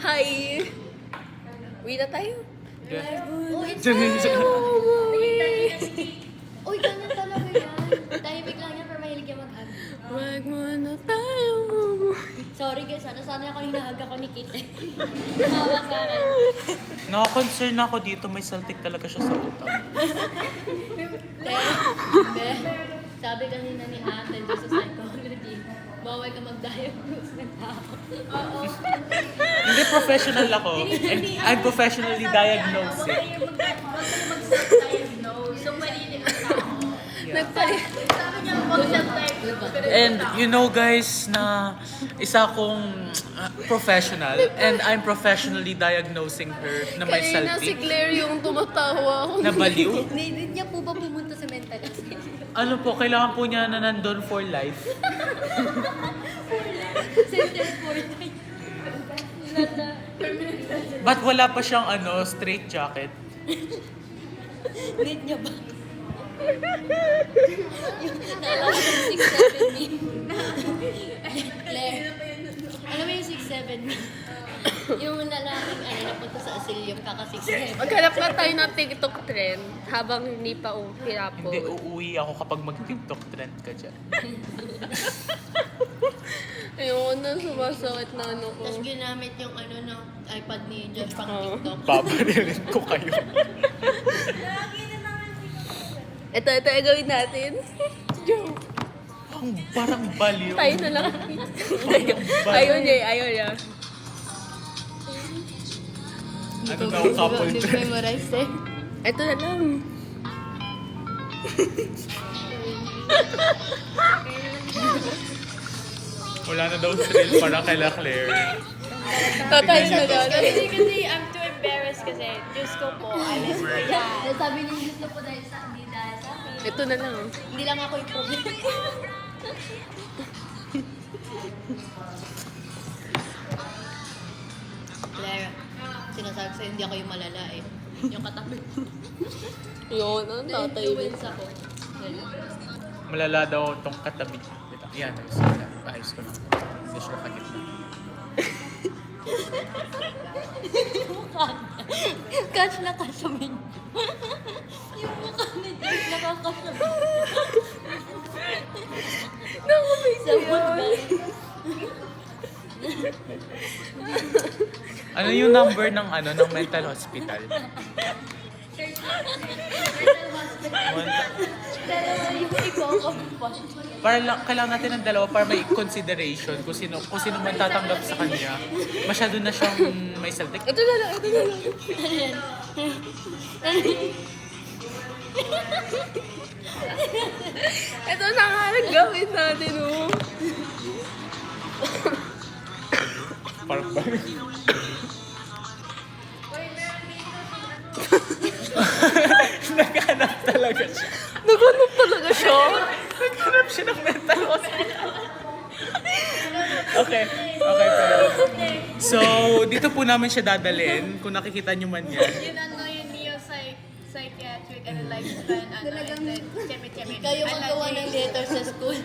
Hi! Uwi na tayo. Oh, it's Uwi! Uy, ganun talaga yan. Tahimik lang yan, pero mahilig yan mag-hug. Wag mo na tayo. Sorry guys, sana ako hinahag ako ni Kit. Tawa sa akin. Naka-concern ako dito, may saltik talaga siya sa utak. Be, sabi kanina ni Ate doon sa psychology, bawal ka mag-diagnose ng tao. Oo. Hindi professional ako. And I'm professionally diagnosed. Huwag kayo mag-self-diagnose. So, mali ang tao. Nagpalit. Sabi niya, huwag self-diagnose. And you know guys na isa akong professional and I'm professionally diagnosing her na may Kanina si saltik. Claire yung tumatawa ako. Na baliw. Hindi niya po ba pumunta sa mental asylum? Ano po, kailangan po niya na nandun for life. Center for life. But wala pa siyang straight jacket. Need niya ba? Naalala ko yung 6'7" meme. Claire, alam mo yung 6'7" meme? Yung lalaking napunta sa asylum, kaka-6'7". Maghanap na tayo ng TikTok trend habang hindi pa Hindi, pinapos. uuwi ako kapag mag-TikTok trend ka dyan. Ayoko na, sumasakit na ano ko. Tapos ginamit yung ng iPad ni Josh pang Oo. TikTok. Babarilin ko kayo. Ito gawin natin. Joke. Ang parang baliw. Tayo na lang. Ayaw niya. Ano daw couple trend? Memorize eh. Ito na lang. Wala na daw thrill para kay La Claire. Tatay na lang. Kasi I'm too embarrassed kasi. Diyos ko po, alis ko yan. Sabi niya gusto po dahil sa hindi dahil sa akin. Ito na lang. Hindi lang ako yung problema. Claire, sinasabi sa'yo hindi ako yung malala eh. Yung katabi. Yun, ang tatay. Influence ako. Malala daw tong katabi. Yan, ayos ko na. Ayos ko na. Hindi siya kagitna. Catch na kasamin. Yung mukha ni Jess nakakasamin. Sabot ba? Ano yung number ng ng mental hospital? Dalawa yung iko-compon. Kailangan natin ng dalawa para may consideration kung sino man tatanggap sa kanya. Masyado na siyang may saltik. Ito na lang. Ito na nga lang gawin natin, oh. Parang balik. Naghanap talaga siya. Naghanap talaga siya. Naghanap siya ng mental hospital. Okay, pero. So, dito po namin siya dadalhin. Kung nakikita niyo man yan. Yun yung neo-psychiatric and lifespan, and then chemi-chemi. Kayo magawa ng letter sa school.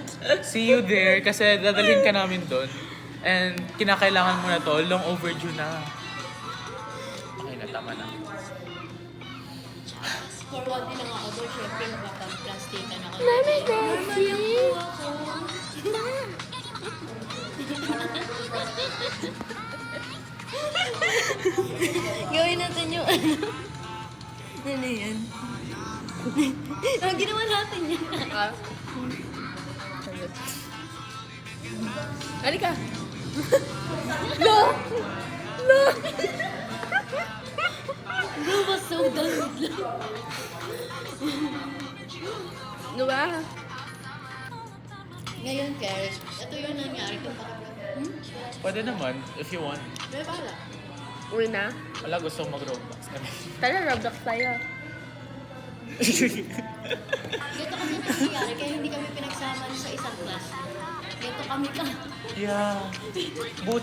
See you there kasi dadalhin ka namin doon. And kinakailangan mo na to. Long overdue na. Okay na, tama na. For one din ang ako doon, syempre makapag-plastikan ako. Mami, Bessie. Gawin natin yung ano yan? Ginawa natin yan. Ah. Halika. No! Bro was so done with life. Ano ba? Ngayon, Cash, ito yung nangyari kung bakit. Pwede naman, if you want. May bala. Uwi na. Wala, gusto mag-Roblox. Tara, Roblox tayo. Ganito kasi nangyayari, kaya hindi kami pinagsama sa isang class. Ganito kami ka. Yeah.